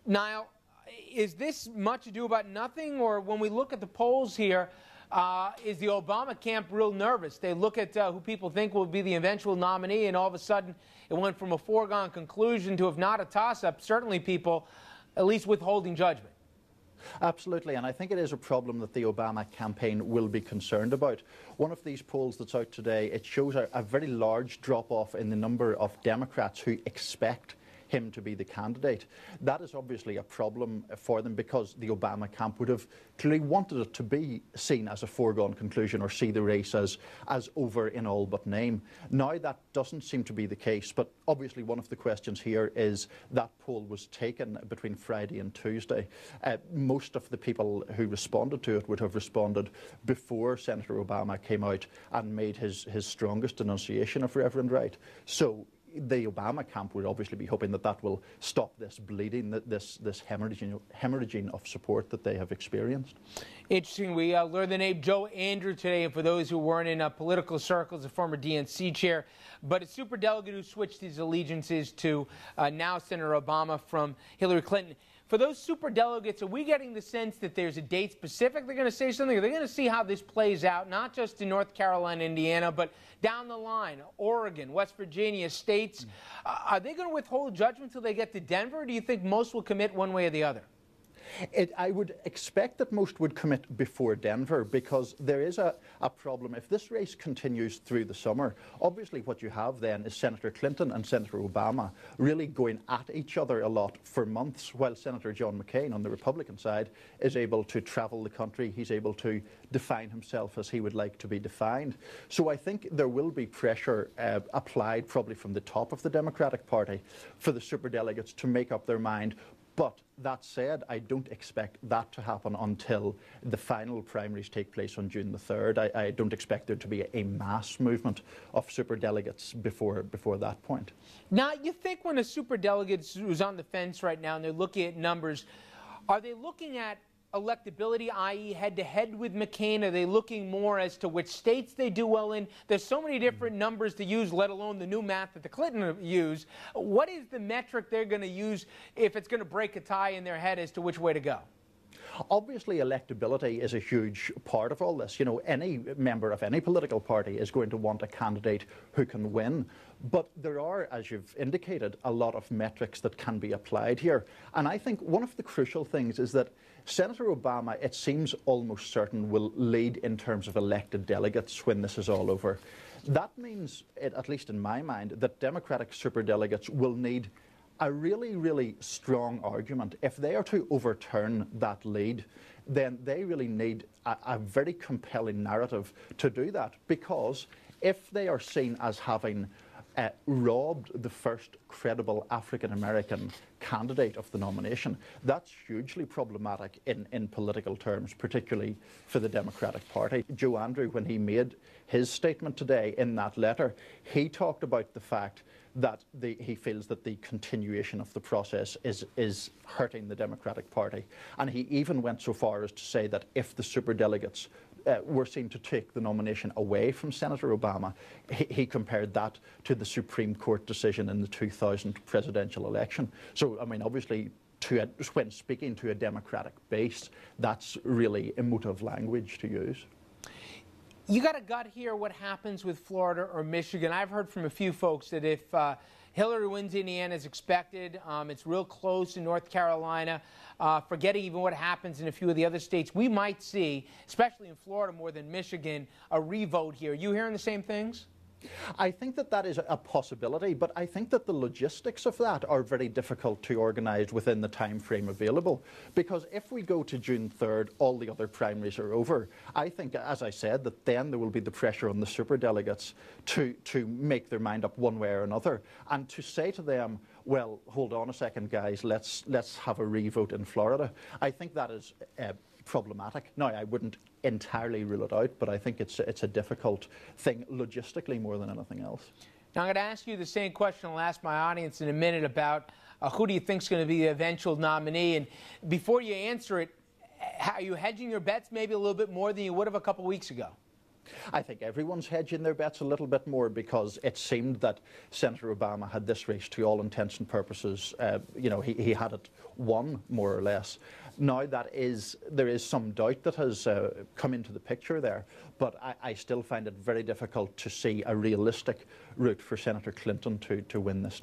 Niall, is this much ado about nothing, or when we look at the polls here, is the Obama camp real nervous? They look at who people think will be the eventual nominee, and all of a sudden it went from a foregone conclusion to, if not a toss-up, certainly people at least withholding judgment. Absolutely, and I think it is a problem that the Obama campaign will be concerned about. One of these polls that's out today, it shows a very large drop-off in the number of Democrats who expect him to be the candidate. That is obviously a problem for them, because the Obama camp would have clearly wanted it to be seen as a foregone conclusion, or see the race as over in all but name. Now that doesn't seem to be the case, but obviously one of the questions here is that poll was taken between Friday and Tuesday. Most of the people who responded to it would have responded before Senator Obama came out and made his strongest denunciation of Reverend Wright. So the Obama camp would obviously be hoping that that will stop this bleeding, this hemorrhaging of support that they have experienced. Interesting. We learned the name Joe Andrew today, and for those who weren't in political circles, a former DNC chair, but a superdelegate who switched his allegiances to now Senator Obama from Hillary Clinton. For those superdelegates, are we getting the sense that there's a date specific they're going to say something? Are they going to see how this plays out, not just in North Carolina, Indiana, but down the line, Oregon, West Virginia, states? Are they going to withhold judgment until they get to Denver, or do you think most will commit one way or the other? I would expect that most would commit before Denver, because there is a problem. If this race continues through the summer, obviously what you have then is Senator Clinton and Senator Obama really going at each other a lot for months, while Senator John McCain on the Republican side is able to travel the country. He's able to define himself as he would like to be defined. So I think there will be pressure applied probably from the top of the Democratic Party for the superdelegates to make up their mind. But that said, I don't expect that to happen until the final primaries take place on June the 3rd. I don't expect there to be a mass movement of superdelegates before that point. Now, you think when a superdelegate who's on the fence right now and they're looking at numbers, are they looking at electability, i.e. head-to-head with McCain? Are they looking more as to which states they do well in? There's so many different numbers to use, let alone the new math that the Clinton used. What is the metric they're going to use if it's going to break a tie in their head as to which way to go? Obviously, electability is a huge part of all this. You know, any member of any political party is going to want a candidate who can win. But there are, as you've indicated, a lot of metrics that can be applied here. And I think one of the crucial things is that Senator Obama, it seems almost certain, will lead in terms of elected delegates when this is all over. That means, at least in my mind, that Democratic superdelegates will need a really, really strong argument. If they are to overturn that lead, then they really need a very compelling narrative to do that, because if they are seen as having robbed the first credible African-American candidate of the nomination, that's hugely problematic in political terms, particularly for the Democratic Party. Joe Andrew, when he made his statement today in that letter, he talked about the fact that he feels that the continuation of the process is hurting the Democratic Party. And he even went so far as to say that if the superdelegates were seen to take the nomination away from Senator Obama, he compared that to the Supreme Court decision in the 2000 presidential election. So, I mean, obviously, when speaking to a Democratic base, that's really emotive language to use. You got a gut here what happens with Florida or Michigan. I've heard from a few folks that if Hillary wins Indiana as expected, it's real close in North Carolina, forgetting even what happens in a few of the other states, we might see, especially in Florida more than Michigan, a revote here. You hearing the same things? I think that that is a possibility, but I think that the logistics of that are very difficult to organise within the time frame available. Because if we go to June 3rd, all the other primaries are over. I think, as I said, that then there will be the pressure on the superdelegates to make their mind up one way or another, and to say to them, well, hold on a second, guys, let's have a revote in Florida. I think that is problematic. Now, I wouldn't entirely rule it out, but I think it's a difficult thing logistically more than anything else. Now, I'm going to ask you the same question I'll ask my audience in a minute about who do you think is going to be the eventual nominee. And before you answer it, are you hedging your bets maybe a little bit more than you would have a couple weeks ago? I think everyone's hedging their bets a little bit more because it seemed that Senator Obama had this race to all intents and purposes. He had it won, more or less. Now there is some doubt that has come into the picture there, but I still find it very difficult to see a realistic route for Senator Clinton to win this.